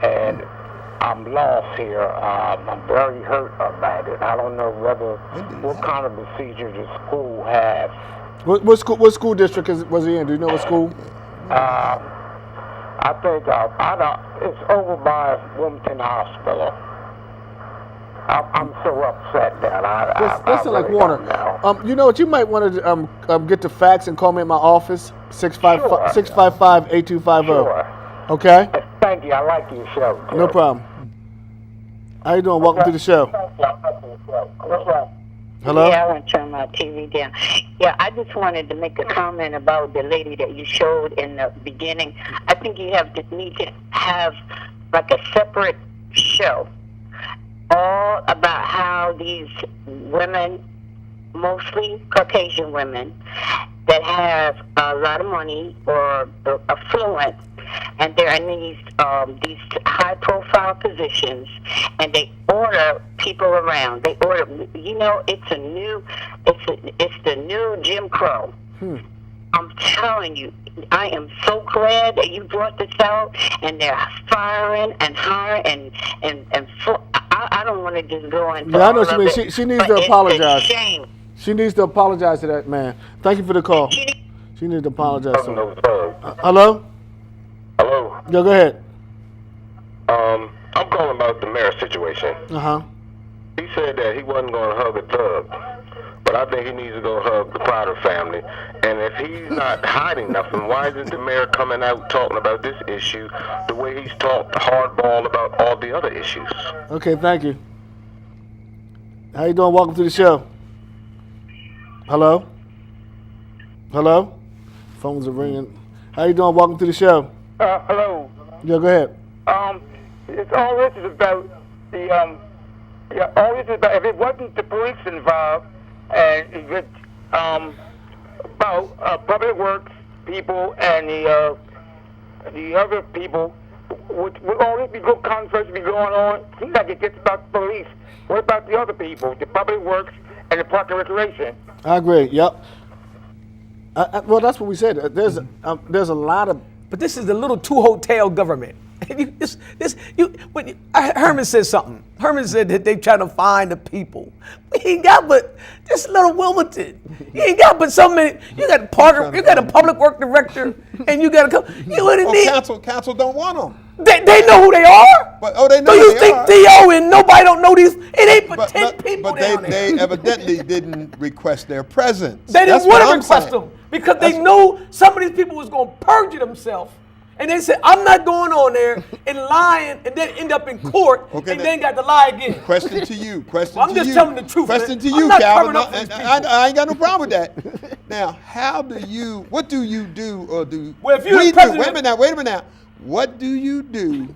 and I'm lost here. I'm very hurt about it. I don't know what kind of procedure the school has. What school district was he in? Do you know what school? I think it's over by Wilmington Hospital. I'm so upset that Listen, like Warner. You know what? You might want to get the facts and call me at my office, 655-8250. Sure. Okay? Thank you. I like your show, too. No problem. How you doing? Welcome to the show. Hello? Yeah, I want to turn my TV down. Yeah, I just wanted to make a comment about the lady that you showed in the beginning. I think you need to have like a separate show all about how these women, mostly Caucasian women, that have a lot of money or are affluent, and they're in these high-profile positions, and they order people around. They order, it's the new Jim Crow. I'm telling you, I am so glad that you brought this out, and they're firing and hiring I don't want to just go into Yeah, I know all what of you mean. it, She needs but to apologize. It's a shame. She needs to apologize to that man. Thank you for the call. She needs to apologize to him. Hello? Hello? Yeah, go ahead. I'm calling about the mayor situation. Uh-huh. He said that he wasn't going to hug a thug, but I think he needs to go hug the Potter family. And if he's not hiding nothing, why isn't the mayor coming out talking about this issue the way he's talked hardball about all the other issues? Okay, thank you. How you doing? Welcome to the show. Hello? Hello? Phones are ringing. How you doing? Welcome to the show. Hello. Yeah, go ahead. It's all this is about all this is about, if it wasn't the police involved, and if it, about public works people and the other people, would all this be good controversy be going on? Seems like it gets about the police. What about the other people, the public works and the park and recreation? I agree. Yep. Well, that's what we said. There's a lot of. But this is the little two-hotel government. Herman said something. Herman said that they trying to find the people. We ain't got but this little Wilmington. You ain't got but so many. You got a partner. You got a public work director, and you got a couple. You wouldn't need. Council don't want them. They know who they are. But they know. So you they think are. Theo and nobody don't know these? It ain't but 10 people But down they there. evidently didn't request their presence. They didn't want to request saying. them because they knew some of these people was going to perjure themselves. And they said, I'm not going on there and lying and then end up in court and then got to lie again. Question to you. I'm just telling the truth. Question man. to you, I'm not Calvin. covering up for these people. I ain't got no problem with that. Now, what do you do or do well, if you're we the president, do? Wait a minute now. What do you do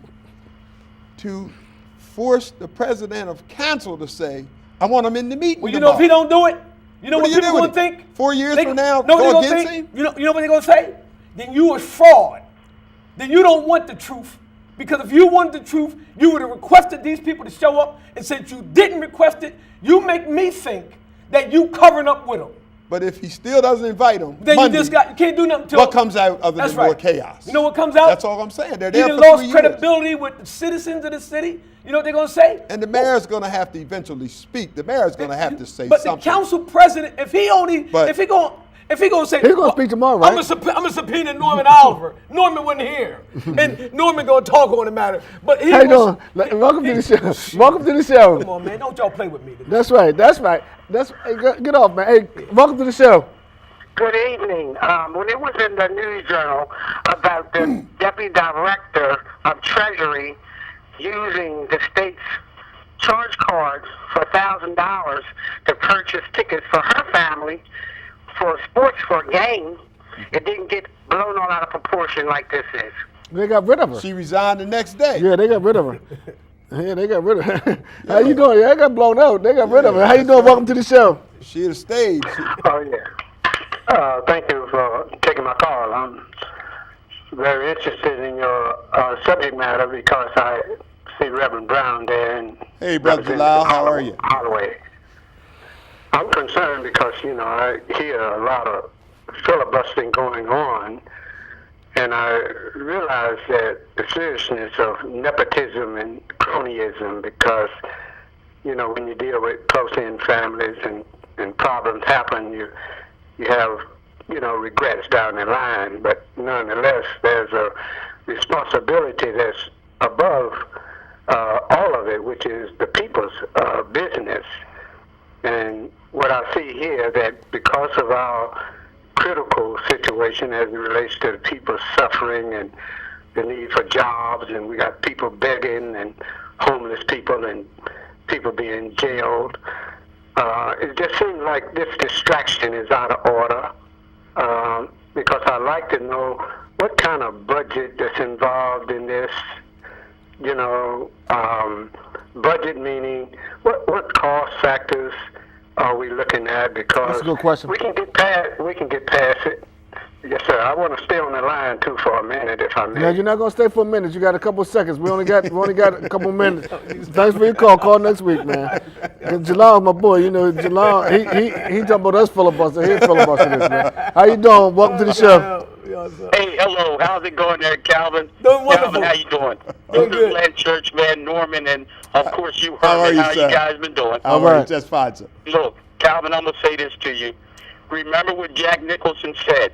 to force the president of council to say, I want him in the meeting well, you know, if he don't do it, you know what people going to think? 4 years from now, go go against him? You know what they're going to say? Then you a fraud. Then you don't want the truth. Because if you wanted the truth, you would have requested these people to show up. And since you didn't request it, you make me think that you covering up with them. But if he still doesn't invite them, then Monday, you can't do nothing to what comes out other than more chaos? You know what comes out? That's all I'm saying. They're there you for lost 3 years. credibility with the citizens of the city. You know what they're going to say? And the mayor's going to have to eventually speak. The mayor's going to have to say but something. But the council president, if he gonna say, he's gonna speak tomorrow, right? I'm gonna subpoena Norman Oliver. Norman wasn't here, and Norman gonna talk on the matter. But how you doing? Welcome to the show. Welcome to the show. Come on, man, don't y'all play with me today. That's right. Hey, get off, man. Hey, welcome to the show. Good evening. When it was in the News Journal about the Deputy Director of Treasury using the state's charge cards for $1,000 to purchase tickets for her family for sports for a game, it didn't get blown all out of proportion like this is. They got rid of her. She resigned the next day. Yeah, they got rid of her. Yeah, they got rid of her. How you doing? Yeah, I got blown out. They got rid of her. How you doing? Welcome to the show. She had stayed. Oh, yeah. Thank you for taking my call. I'm very interested in your subject matter because I see Reverend Brown there. And hey, Brother Jalal, how are you? Holloway. I'm concerned because, I hear a lot of filibustering going on, and I realize that the seriousness of nepotism and cronyism because, when you deal with close-in families and problems happen, you have, regrets down the line, but nonetheless, there's a responsibility that's above all of it, which is the people's business. And what I see here, that because of our critical situation as it relates to the people suffering and the need for jobs, and we got people begging and homeless people and people being jailed, it just seems like this distraction is out of order because I'd like to know what kind of budget that's involved in this, budget meaning what cost factors are we looking at? Because that's a good question. We can get past it. Yes, sir. I want to stay on the line too for a minute, if I may. No, you're not gonna stay for a minute. You got a couple of seconds. We only got a couple of minutes. Thanks for your call. Call next week, man. Jalal, my boy. Jalal, he talking about us filibuster. He filibuster this, man. How you doing? Welcome to the show. Hey, hello. How's it going there, Calvin? Doing wonderful. Calvin, how you doing? Doing This is good. Glenn Churchman, Norman, and of course you, How are Herman. you, How sir? you guys been doing? How are you? Just fine, sir. Look, Calvin, I'm going to say this to you. Remember what Jack Nicholson said.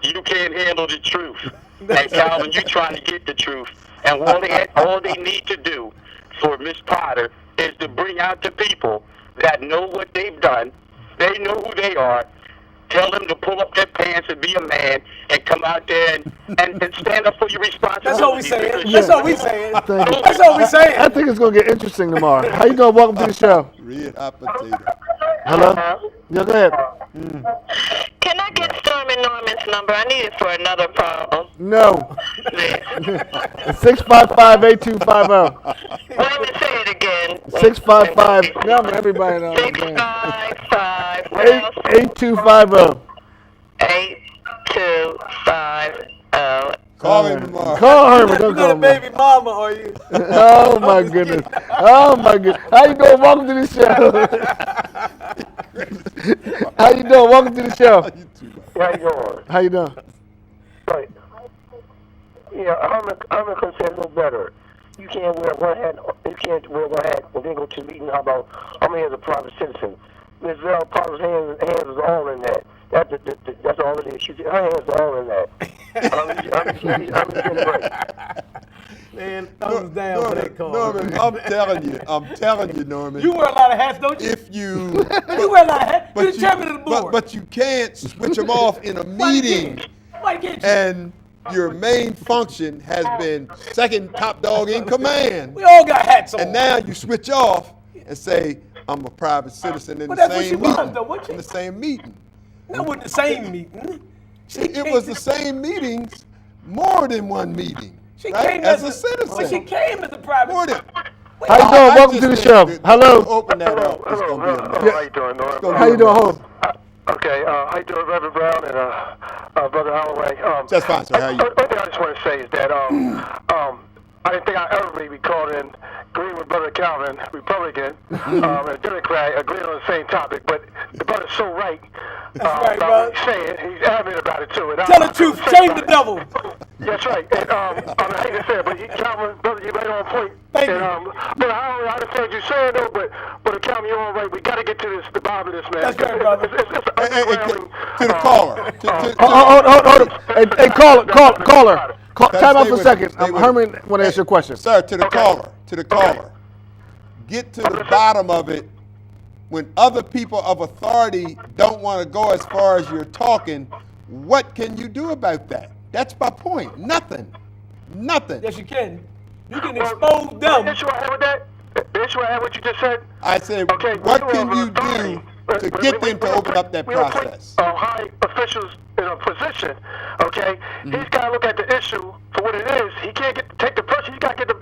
You can't handle the truth. And Calvin, you trying to get the truth. And all they need to do for Miss Potter is to bring out the people that know what they've done. They know who they are. Tell them to pull up their pants and be a man and come out there and stand up for your responsibility. That's all we saying. Yeah. That's all we saying. Thank you. That's all we saying. I think it's going to get interesting tomorrow. How you doing? Welcome to the show. Red hot potato. Hello? Yeah, go ahead. Can I get Stormy Norman's number? I need it for another problem. No. 655-8250. Wait a minute, say it again. 655. No, everybody knows. 655. 8250. 8250. Call him tomorrow. Call Herman. Don't You call got a him. baby mama, are you? Oh my goodness. Oh my goodness. How you doing? Welcome to the show. How you doing? Welcome to the show. How you doing? How you doing? Right. Yeah, I'm gonna say a little better. You can't wear one hat. You can't wear one hat and then go to the meeting. How about I'm here as a private citizen? Ms. Potter's hands is all in that. That's all it is. Her hands are all in that. I'm just getting right. Man, thumbs down for that call. Norman, I'm telling you, Norman. You wear a lot of hats, don't you? If you, You wear a lot of hats. You're the chairman of the board. but you can't switch them off in a meeting, Why can't you? and your main function has been second top dog in command. We all got hats on. And now you switch off and say, I'm a private citizen in But the that's what she same was, meeting. though, wasn't she? In the same meeting. That wasn't the same meeting. It was the same meetings, more than one meeting. She right? came as as a citizen. But she came as a private. More than. How you doing? Welcome to the show. Hello. Open that up. It's gonna be a mess. How you doing, Norm? How you doing? Hold. Okay, how you doing, Reverend Brown and Brother Holloway? Just fine, sir. How are you? One thing I just want to say is that I didn't think I'd ever be called in agreeing with Brother Calvin, Republican, and a Democrat, agreeing on the same topic. But the brother's so right right, about what he's saying. He's adamant about it too. And Tell the truth. Shame the devil. That's right. And I hate to say it, but Calvin, brother, you're right on point. Thank you. But I understand what you're saying, though. But Calvin, you're all right. We got to get to the bottom of this, man. That's right, brother. It's To the caller. Hold on. Hey, caller. Time out for a second. Stay with Herman, want to ask you a question. Sir, to the caller. Get to the bottom of it. When other people of authority don't want to go as far as you're talking, what can you do about that? That's my point. Nothing. Yes, you can. You can expose them. The issue I have with that, the issue I have with what you just said. I said, what can you do to get them to open up that process? High officials in a position, okay? He's got to look at the issue for what it is. He can't take the person. He's got to go to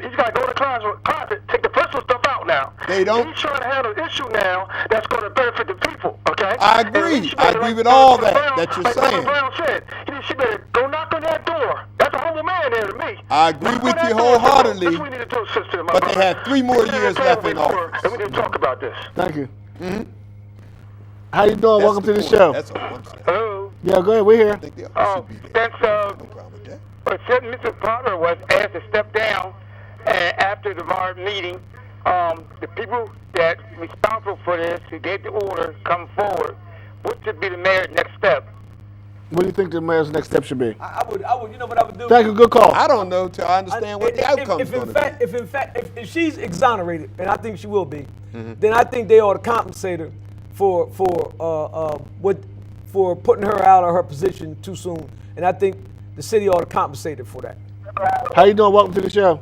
the closet, take the personal stuff out now. They don't. He's trying to handle an issue now that's going to benefit the people, okay? I agree. I agree with all that you're saying. Brown said, she better go knock on that door. That's a humble man there to me. I agree with you wholeheartedly. That's what we need to do, sister. But they have 3 more years left in office. And we need to talk about this. Thank you. How you doing? Welcome to the show. That's all I'm saying. Hello. Yeah, go ahead. We're here. I think they all should be there. That's No problem with that. certain Mr. Potter was asked to step down after the March meeting. The people that responsible for this, who gave the order, come forward. What should be the mayor's next step? What do you think the mayor's next step should be? I would, you know what I would do? Thank you. Good call. I don't know till I understand what the outcome is going to be. If she's exonerated, and I think she will be, then I think they ought to compensate her for putting her out of her position too soon, and I think the city ought to compensate her for that. How you doing? Welcome to the show.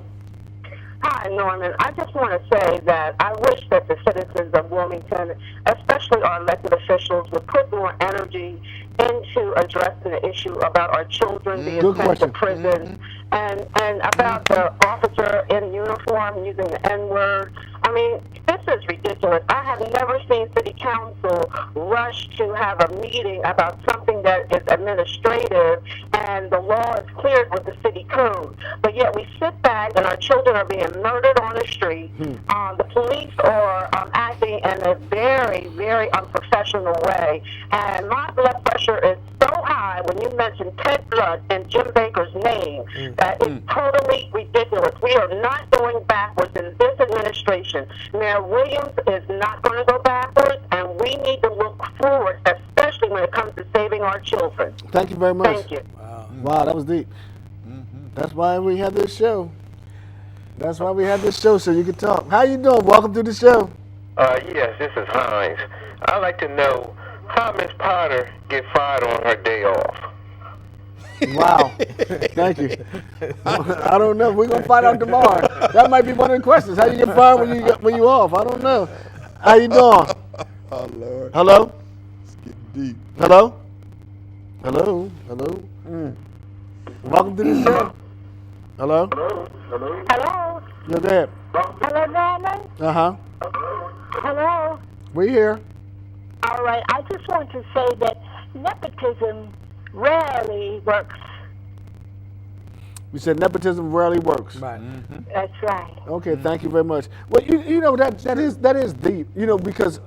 Hi, Norman. I just want to say that I wish that the citizens of Wilmington, especially our elected officials, would put more energy into addressing the issue about our children being sent to prison and about the officer in uniform using the N-word. I mean, this is ridiculous. I have never seen city council rush to have a meeting about something that is administrative and the law is cleared with the city code. But yet we sit back and our children are being murdered on the street. The police are acting in a very, very unprofessional way. And my blood pressure is so high when you mention Ted Blood and Jim Baker's name that it's totally ridiculous. We are not going backwards in this administration. Mayor Williams is not going to go backwards, and we need to look forward, especially when it comes to saving our children. Thank you very much. Thank you. Wow, that was deep. That's why we had this show. That's why we had this show, so you can talk. How you doing? Welcome to the show. Yes, this is Hines. I'd like to know how Miss Potter get fired on her day off. Wow. Thank you. I don't know. We're gonna find out tomorrow. That might be one of the questions. How you get fired when you off? I don't know. How you doing? Oh Lord. Hello? It's getting deep. Hello? Hello? Hello? Welcome to the show. Hello? Hello? Hello? You're there. Hello, Norman? Uh-huh. Hello? We here. All right. I just want to say that nepotism rarely works. You said nepotism rarely works. Right. That's right. Okay, thank you very much. Well, you know that is deep. Because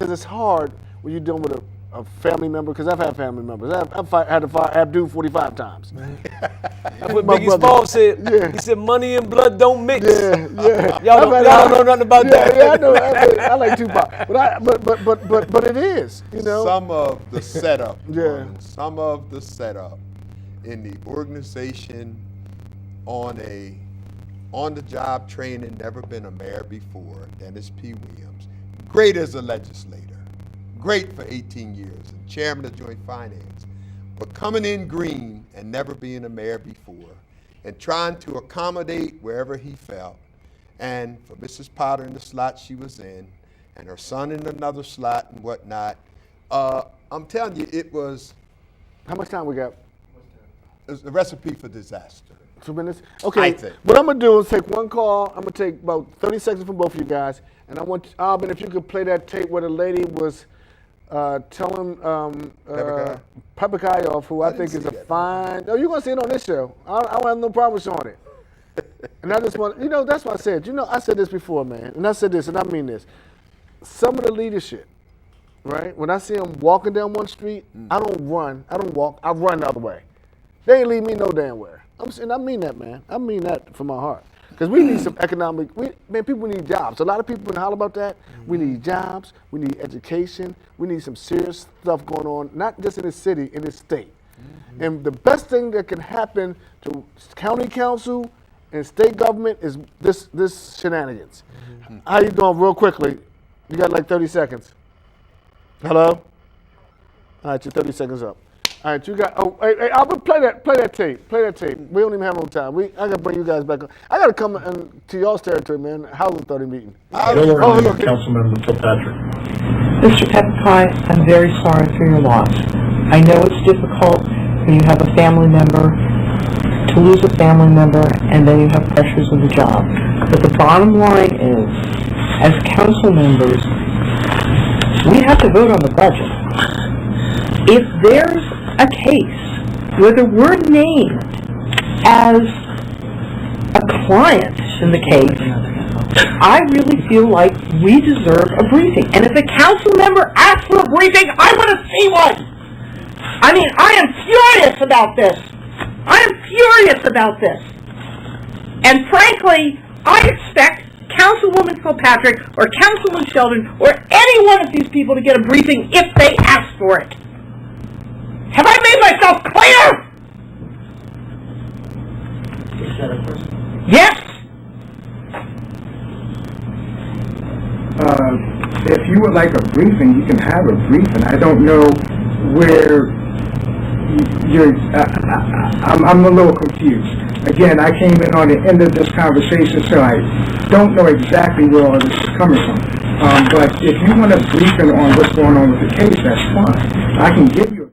it's hard when you're dealing with a family member. Because I've had family members. I've had to fire Abdul 45 times. That's what Biggie Smalls said. Yeah. He said, "Money and blood don't mix." Yeah. Y'all don't know nothing about that. Yeah, I know. I like Tupac, but it is. Some of the setup. Yeah. Some of the setup in the organization on the job training, never been a mayor before, Dennis P. Williams. Great as a legislator. Great for 18 years and chairman of Joint Finance. But coming in green and never being a mayor before and trying to accommodate wherever he felt. And for Mrs. Potter in the slot she was in and her son in another slot and whatnot, I'm telling you, it was... How much time we got? It was a recipe for disaster. 2 minutes? Okay. I think. What I'm going to do is take one call. I'm going to take about 30 seconds from both of you guys. And I want Alvin, if you could play that tape where the lady was telling Pepper Kayoff, who I think is a fine... No, you're going to see it on this show. I don't have no problem showing it. And I just want... that's what I said. I said this before, man. And I said this, and I mean this. Some of the leadership, right? When I see them walking down one street, I don't run. I don't walk. I run the other way. They ain't leave me no damn where. I'm saying, I mean that, man. I mean that from my heart. Because we need some economic, people need jobs. A lot of people been holler about that. We need jobs, we need education, we need some serious stuff going on, not just in the city, in the state. And the best thing that can happen to county council and state government is this shenanigans. How you doing real quickly? You got like 30 seconds. Hello? All right, your 30 seconds up. All right, you got. Oh, hey, Albert, play that tape. Play that tape. We don't even have no time. I gotta bring you guys back. I gotta come to y'all's territory, man. House Authority meeting. Councilmember Kilpatrick. Mr. Pepkai, I'm very sorry for your loss. I know it's difficult when you have a family member to lose a family member, and then you have pressures of the job. But the bottom line is, as council members, we have to vote on the budget. If there's a case whether we're named as a client in the case, I really feel like we deserve a briefing. And if a council member asks for a briefing, I want to see one. I mean, I am furious about this. I am furious about this. And frankly, I expect Councilwoman Kilpatrick or Councilman Sheldon or any one of these people to get a briefing if they ask for it. Have I made myself clear? Yes. If you would like a briefing, you can have a briefing. I don't know where you're... I'm a little confused. Again, I came in on the end of this conversation, so I don't know exactly where all this is coming from. But if you want a briefing on what's going on with the case, that's fine. I can give you